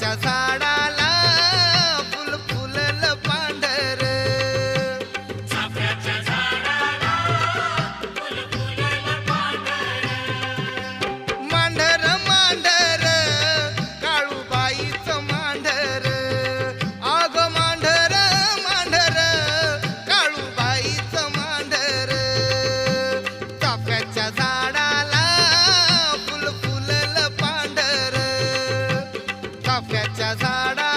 चाफ्याच्या झाडाला फुल फुललं पांढर, चाफ्याच्या झाडाला फुल फुललं पांढर. मांढर मांढर काळूबाईचं मांढर, आग मांढर मांढर काळूबाईचं मांढर. चाफ्याच्या झाडाला फुल फुललं पांढर, चाफ्याच्या झाडा